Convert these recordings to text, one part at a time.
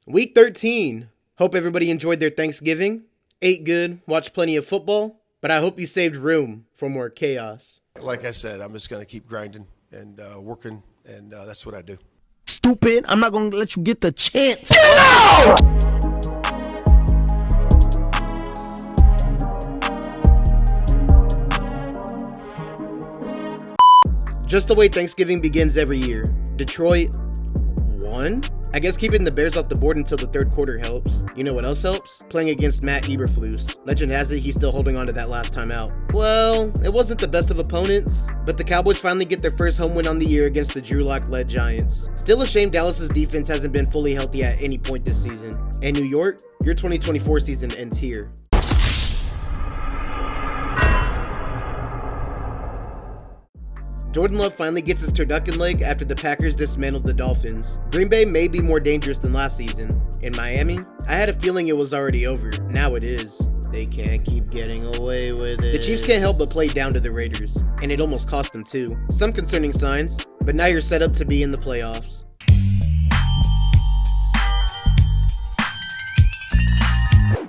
Week 13. Hope everybody enjoyed their Thanksgiving, ate good, watched plenty of football, but I hope you saved room for more chaos. Like I said, I'm just going to keep grinding and working, and that's what I do. Stupid. I'm not going to let you get the chance. Just the way Thanksgiving begins every year. Detroit won? I guess keeping the Bears off the board until the third quarter helps. You know what else helps? Playing against Matt Eberflus. Legend has it he's still holding on to that last time out. Well, it wasn't the best of opponents, but the Cowboys finally get their first home win on the year against the Drew Lock-led Giants. Still a shame Dallas's defense hasn't been fully healthy at any point this season. And New York, your 2024 season ends here. Jordan Love finally gets his turducken leg after the Packers dismantled the Dolphins. Green Bay may be more dangerous than last season. In Miami, I had a feeling it was already over. Now it is. They can't keep getting away with it. The Chiefs can't help but play down to the Raiders, and it almost cost them too. Some concerning signs, but now you're set up to be in the playoffs.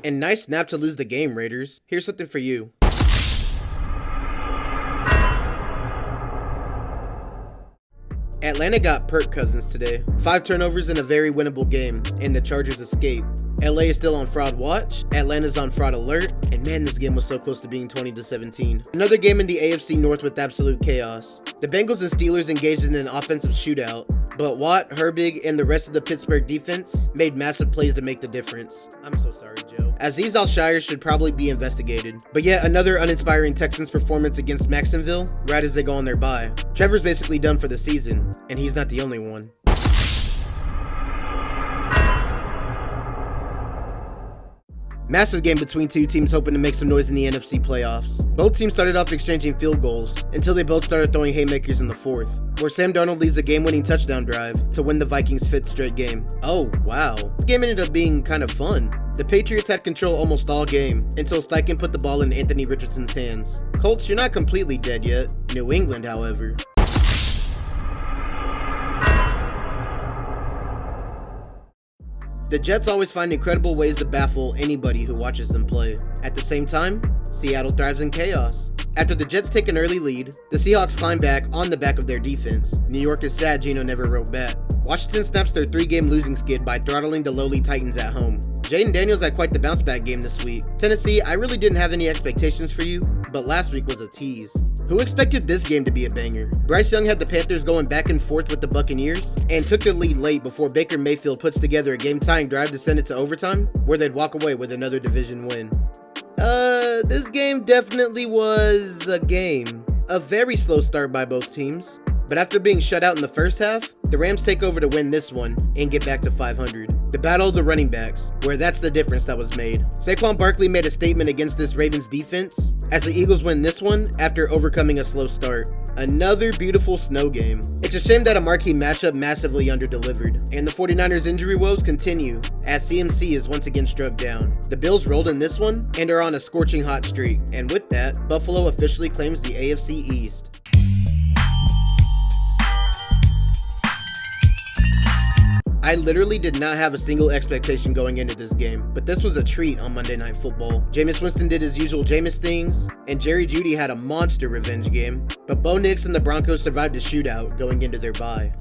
And nice snap to lose the game, Raiders. Here's something for you. Atlanta got Kirk Cousins today. 5 turnovers in a very winnable game, and the Chargers escape. LA is still on fraud watch, Atlanta's on fraud alert, and man, this game was so close to being 20-17. Another game in the AFC North with absolute chaos. The Bengals and Steelers engaged in an offensive shootout, but Watt, Herbig, and the rest of the Pittsburgh defense made massive plays to make the difference. I'm so sorry, Joe. Azeez Al-Shaair should probably be investigated. But yet another uninspiring Texans performance against Jacksonville, right as they go on their bye. Trevor's basically done for the season, and he's not the only one. Massive game between two teams hoping to make some noise in the NFC playoffs. Both teams started off exchanging field goals until they both started throwing haymakers in the fourth, where Sam Darnold leads a game-winning touchdown drive to win the Vikings' 5th straight game. Oh, wow. This game ended up being kind of fun. The Patriots had control almost all game until Steichen put the ball in Anthony Richardson's hands. Colts, you're not completely dead yet. New England, however. The Jets always find incredible ways to baffle anybody who watches them play. At the same time, Seattle thrives in chaos. After the Jets take an early lead, the Seahawks climb back on the back of their defense. New York is sad Geno never wrote bat. Washington snaps their 3-game losing skid by throttling the lowly Titans at home. Jaden Daniels had quite the bounce back game this week. Tennessee, I really didn't have any expectations for you, but last week was a tease. Who expected this game to be a banger? Bryce Young had the Panthers going back and forth with the Buccaneers and took the lead late before Baker Mayfield puts together a game-tying drive to send it to overtime, where they'd walk away with another division win. This game definitely was a game. A very slow start by both teams, but after being shut out in the first half, the Rams take over to win this one and get back to 500. The battle of the running backs, where that's the difference that was made. Saquon Barkley made a statement against this Ravens defense as the Eagles win this one after overcoming a slow start. Another beautiful snow game. It's a shame that a marquee matchup massively underdelivered, and the 49ers injury woes continue as CMC is once again struck down. The Bills rolled in this one and are on a scorching hot streak, and with that, Buffalo officially claims the AFC East. I literally did not have a single expectation going into this game, but this was a treat on Monday Night Football. Jameis Winston did his usual Jameis things, and Jerry Jeudy had a monster revenge game, but Bo Nix and the Broncos survived a shootout going into their bye.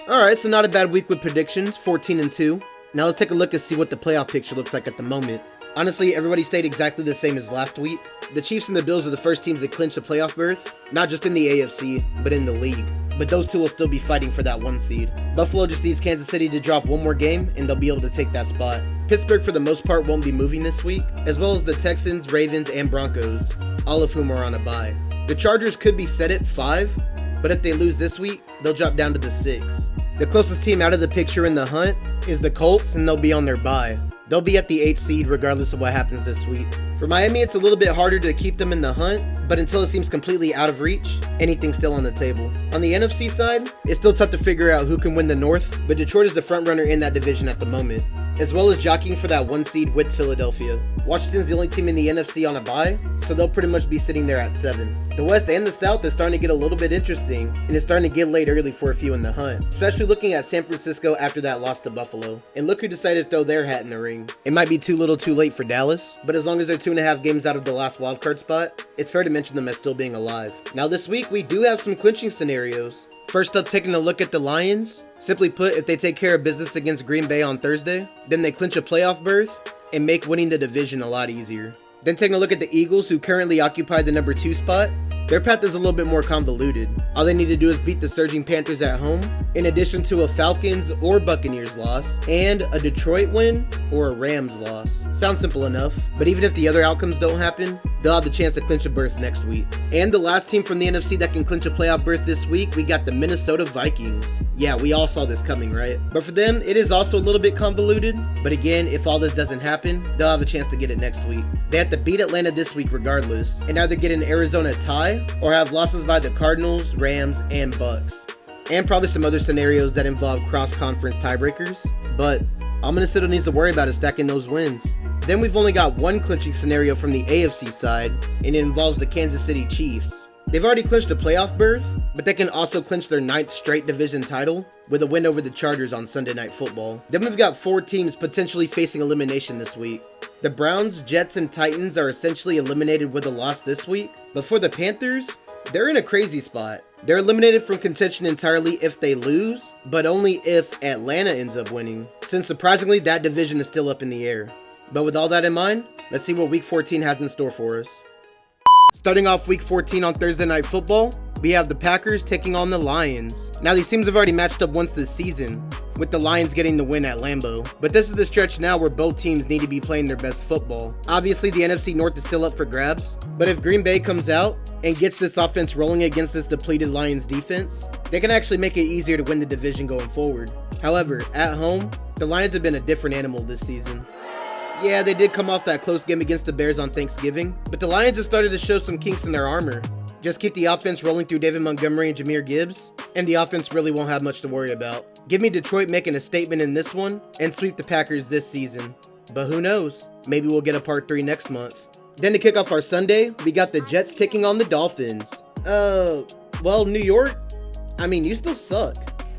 Alright, so not a bad week with predictions, 14-2. Now let's take a look and see what the playoff picture looks like at the moment. Honestly, everybody stayed exactly the same as last week. The Chiefs and the Bills are the first teams that clinched a playoff berth, not just in the AFC, but in the league. But those two will still be fighting for that 1 seed. Buffalo just needs Kansas City to drop one more game, and they'll be able to take that spot. Pittsburgh, for the most part, won't be moving this week, as well as the Texans, Ravens, and Broncos, all of whom are on a bye. The Chargers could be set at 5, but if they lose this week, they'll drop down to the 6. The closest team out of the picture in the hunt is the Colts, and they'll be on their bye. They'll be at the 8th seed regardless of what happens this week. For Miami, it's a little bit harder to keep them in the hunt, but until it seems completely out of reach, anything's still on the table. On the NFC side, it's still tough to figure out who can win the North, but Detroit is the front runner in that division at the moment. as well as jockeying for that 1 seed with Philadelphia. Washington's the only team in the NFC on a bye, so they'll pretty much be sitting there at 7. The West and the South is starting to get a little bit interesting, and it's starting to get late early for a few in the hunt, especially looking at San Francisco after that loss to Buffalo. And look who decided to throw their hat in the ring. It might be too little too late for Dallas, but as long as they're 2.5 games out of the last wildcard spot, it's fair to mention them as still being alive. Now this week, we do have some clinching scenarios. First up, taking a look at the Lions. Simply put, if they take care of business against Green Bay on Thursday, then they clinch a playoff berth and make winning the division a lot easier. Then taking a look at the Eagles, who currently occupy the number 2 spot. Their path is a little bit more convoluted. All they need to do is beat the surging Panthers at home, in addition to a Falcons or Buccaneers loss, and a Detroit win or a Rams loss. Sounds simple enough, but even if the other outcomes don't happen, they'll have the chance to clinch a berth next week. And the last team from the NFC that can clinch a playoff berth this week, we got the Minnesota Vikings. Yeah, we all saw this coming, right? But for them, it is also a little bit convoluted, but again, if all this doesn't happen, they'll have a chance to get it next week. They have to beat Atlanta this week regardless, and either get an Arizona tie or have losses by the Cardinals, Rams, and Bucks. And probably some other scenarios that involve cross-conference tiebreakers, but all Minnesota needs to worry about is stacking those wins. Then we've only got one clinching scenario from the AFC side, and it involves the Kansas City Chiefs. They've already clinched a playoff berth, but they can also clinch their 9th straight division title with a win over the Chargers on Sunday Night Football. Then we've got 4 teams potentially facing elimination this week. The Browns, Jets, and Titans are essentially eliminated with a loss this week, but for the Panthers, they're in a crazy spot. They're eliminated from contention entirely if they lose, but only if Atlanta ends up winning, since surprisingly that division is still up in the air. But with all that in mind, let's see what Week 14 has in store for us. Starting off Week 14 on Thursday Night Football, we have the Packers taking on the Lions. Now these teams have already matched up once this season, with the Lions getting the win at Lambeau. But this is the stretch now where both teams need to be playing their best football. Obviously the NFC North is still up for grabs, but if Green Bay comes out and gets this offense rolling against this depleted Lions defense, they can actually make it easier to win the division going forward. However, at home, the Lions have been a different animal this season. Yeah, they did come off that close game against the Bears on Thanksgiving, but the Lions have started to show some kinks in their armor. Just keep the offense rolling through David Montgomery and Jahmyr Gibbs, and the offense really won't have much to worry about. Give me Detroit making a statement in this one, and sweep the Packers this season. But who knows, maybe we'll get a part 3 next month. Then to kick off our Sunday, we got the Jets taking on the Dolphins. Well, New York? I mean, you still suck.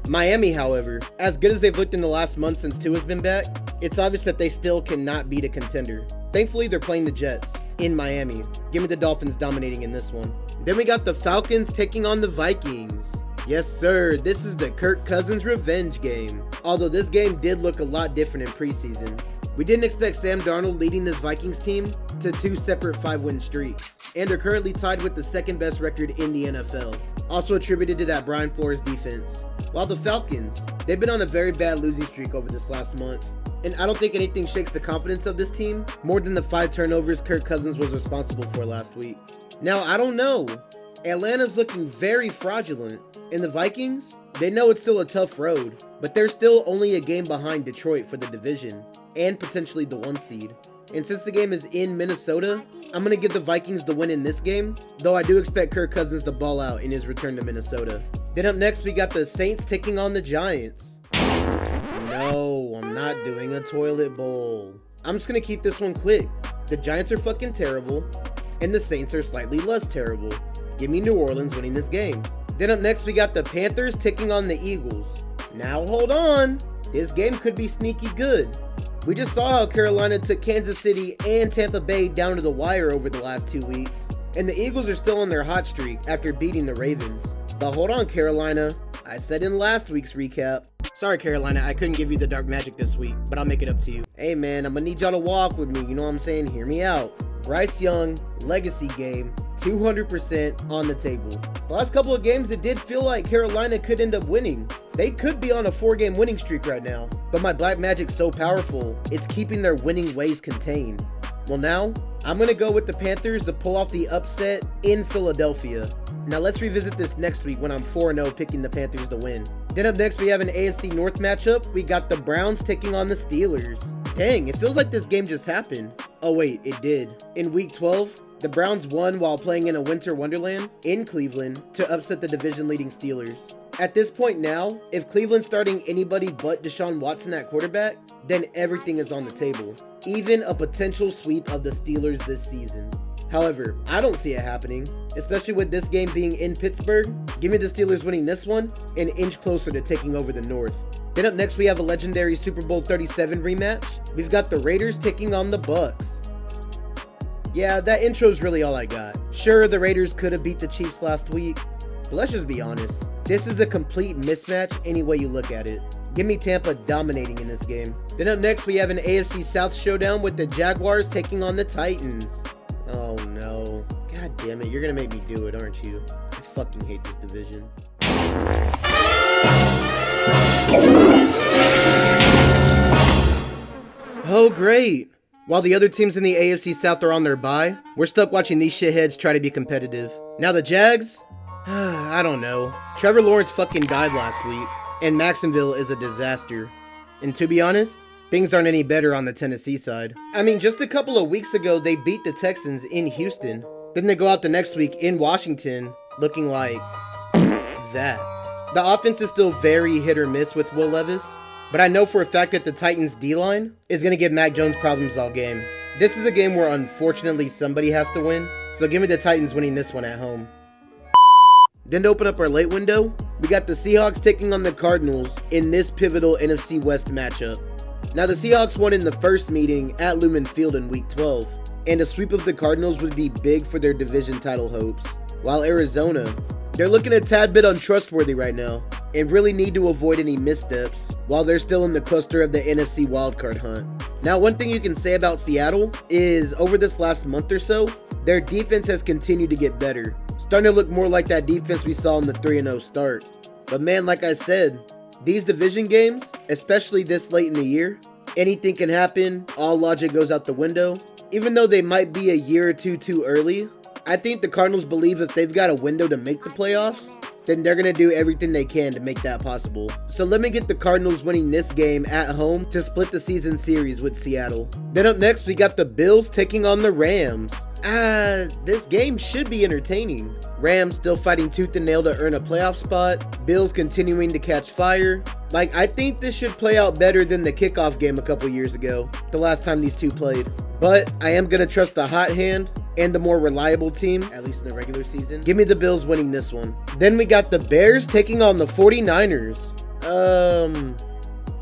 Miami, however, as good as they've looked in the last month since Tua's been back, it's obvious that they still cannot beat a contender. Thankfully, they're playing the Jets in Miami. Give me the Dolphins dominating in this one. Then we got the Falcons taking on the Vikings. Yes, sir, this is the Kirk Cousins revenge game. Although this game did look a lot different in preseason. We didn't expect Sam Darnold leading this Vikings team to 2 separate 5-win streaks, and are currently tied with the 2nd best record in the NFL. Also attributed to that Brian Flores defense. While the Falcons, they've been on a very bad losing streak over this last month, and I don't think anything shakes the confidence of this team more than the 5 turnovers Kirk Cousins was responsible for last week. Now, I don't know. Atlanta's looking very fraudulent, and the Vikings, they know it's still a tough road, but they're still only a game behind Detroit for the division, and potentially the 1 seed. And since the game is in Minnesota, I'm going to give the Vikings the win in this game, though I do expect Kirk Cousins to ball out in his return to Minnesota. Then up next, we got the Saints taking on the Giants. No, I'm not doing a toilet bowl. I'm just going to keep this one quick. The Giants are fucking terrible, and the Saints are slightly less terrible. Give me New Orleans winning this game. Then up next, we got the Panthers taking on the Eagles. Now hold on, this game could be sneaky good. We just saw how Carolina took Kansas City and Tampa Bay down to the wire over the last 2 weeks, and the Eagles are still on their hot streak after beating the Ravens. But hold on, Carolina, I said in last week's recap. Sorry, Carolina, I couldn't give you the dark magic this week, but I'll make it up to you. Hey man, I'm gonna need y'all to walk with me, you know what I'm saying? Hear me out. Bryce Young, legacy game, 200% on the table. The last couple of games, it did feel like Carolina could end up winning. They could be on a 4-game winning streak right now, but my black magic's so powerful, it's keeping their winning ways contained. Well now, I'm gonna go with the Panthers to pull off the upset in Philadelphia. Now let's revisit this next week when I'm 4-0 picking the Panthers to win. Then up next, we have an AFC North matchup. We got the Browns taking on the Steelers. Dang, it feels like this game just happened. Oh wait, it did. In week 12, the Browns won while playing in a winter wonderland in Cleveland to upset the division-leading Steelers. At this point now, if Cleveland's starting anybody but Deshaun Watson at quarterback, then everything is on the table. Even a potential sweep of the Steelers this season. However, I don't see it happening, especially with this game being in Pittsburgh. Give me the Steelers winning this one, an inch closer to taking over the North. Then up next we have a legendary Super Bowl 37 rematch. We've got the Raiders taking on the Bucks. Yeah, that intro's really all I got. Sure, the Raiders could have beat the Chiefs last week, but let's just be honest. This is a complete mismatch any way you look at it. Give me Tampa dominating in this game. Then up next we have an AFC South showdown with the Jaguars taking on the Titans. Oh no. God damn it, you're gonna make me do it, aren't you? I fucking hate this division. Oh great. While the other teams in the AFC South are on their bye, we're stuck watching these shitheads try to be competitive. Now the Jags? I don't know. Trevor Lawrence fucking died last week, and Maxonville is a disaster. And to be honest, things aren't any better on the Tennessee side. I mean, just a couple of weeks ago, they beat the Texans in Houston. Then they go out the next week in Washington, looking like that. The offense is still very hit or miss with Will Levis, but I know for a fact that the Titans' D-line is going to give Mac Jones problems all game. This is a game where unfortunately somebody has to win, so give me the Titans winning this one at home. Then to open up our late window, we got the Seahawks taking on the Cardinals in this pivotal NFC West matchup. Now the Seahawks won in the first meeting at Lumen Field in Week 12, and a sweep of the Cardinals would be big for their division title hopes. While Arizona, they're looking a tad bit untrustworthy right now, and really need to avoid any missteps while they're still in the cluster of the NFC wildcard hunt. Now one thing you can say about Seattle is over this last month or so, their defense has continued to get better, starting to look more like that defense we saw in the 3-0 start. But man, like I said, these division games, especially this late in the year, anything can happen, all logic goes out the window. Even though they might be a year or two too early, I think the Cardinals believe if they've got a window to make the playoffs, then they're going to do everything they can to make that possible. So let me get the Cardinals winning this game at home to split the season series with Seattle. Then up next, we got the Bills taking on the Rams. This game should be entertaining. Rams still fighting tooth and nail to earn a playoff spot. Bills continuing to catch fire. I think this should play out better than the kickoff game a couple years ago, the last time these two played. But I am going to trust the hot hand and the more reliable team, at least in the regular season. Give me the Bills winning this one. Then we got the Bears taking on the 49ers.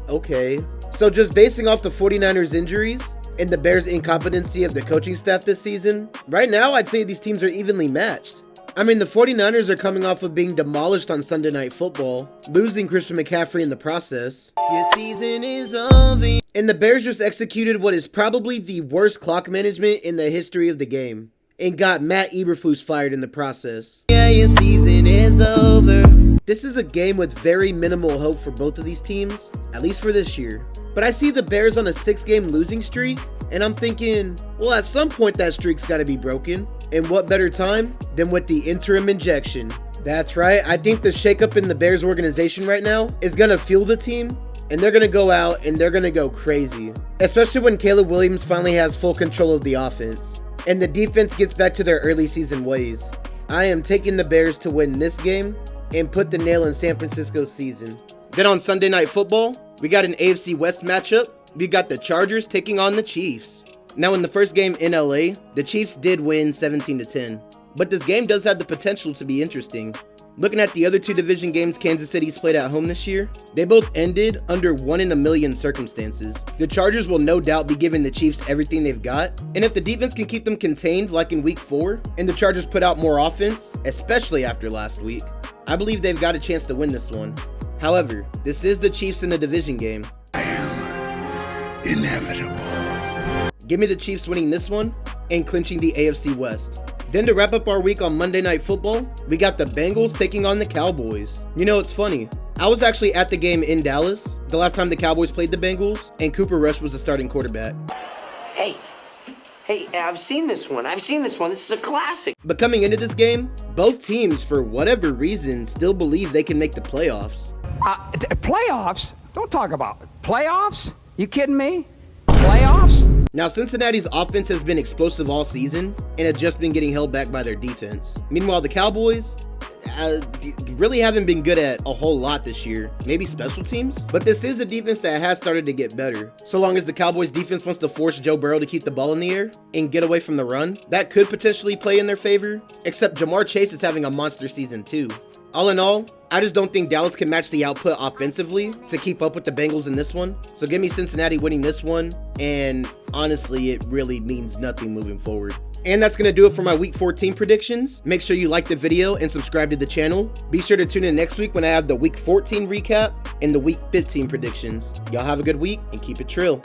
Okay. So just basing off the 49ers injuries and the Bears' incompetency of the coaching staff this season, right now I'd say these teams are evenly matched. I mean, the 49ers are coming off of being demolished on Sunday Night Football, losing Christian McCaffrey in the process. Your season is over. And the Bears just executed what is probably the worst clock management in the history of the game, and got Matt Eberflus fired in the process. Yeah, your season is over. This is a game with very minimal hope for both of these teams, at least for this year. But I see the Bears on a 6-game losing streak, and I'm thinking, well, at some point that streak's got to be broken. And what better time than with the interim injection? That's right, I think the shakeup in the Bears organization right now is going to fuel the team, and they're going to go out and they're going to go crazy. Especially when Caleb Williams finally has full control of the offense, and the defense gets back to their early season ways. I am taking the Bears to win this game and put the nail in San Francisco's season. Then on Sunday Night Football, we got an AFC West matchup. We got the Chargers taking on the Chiefs. Now in the first game in LA, the Chiefs did win 17-10, but this game does have the potential to be interesting. Looking at the other two division games Kansas City's played at home this year, they both ended under 1 in a million circumstances. The Chargers will no doubt be giving the Chiefs everything they've got, and if the defense can keep them contained like in week 4, and the Chargers put out more offense, especially after last week, I believe they've got a chance to win this one. However, this is the Chiefs in a division game. I am inevitable. Give me the Chiefs winning this one and clinching the AFC West. Then to wrap up our week on Monday Night Football, we got the Bengals taking on the Cowboys. You know, it's funny. I was actually at the game in Dallas the last time the Cowboys played the Bengals, and Cooper Rush was the starting quarterback. Hey, I've seen this one. This is a classic. But coming into this game, both teams, for whatever reason, still believe they can make the playoffs. Playoffs? Don't talk about it. Playoffs? You kidding me? Playoffs? Now, Cincinnati's offense has been explosive all season and had just been getting held back by their defense. Meanwhile, the Cowboys, really haven't been good at a whole lot this year. Maybe special teams? But this is a defense that has started to get better. So long as the Cowboys defense wants to force Joe Burrow to keep the ball in the air and get away from the run, that could potentially play in their favor. Except Jamar Chase is having a monster season too. All in all, I just don't think Dallas can match the output offensively to keep up with the Bengals in this one. So give me Cincinnati winning this one, and honestly, it really means nothing moving forward. And that's going to do it for my Week 14 predictions. Make sure you like the video and subscribe to the channel. Be sure to tune in next week when I have the Week 14 recap and the Week 15 predictions. Y'all have a good week and keep it trill.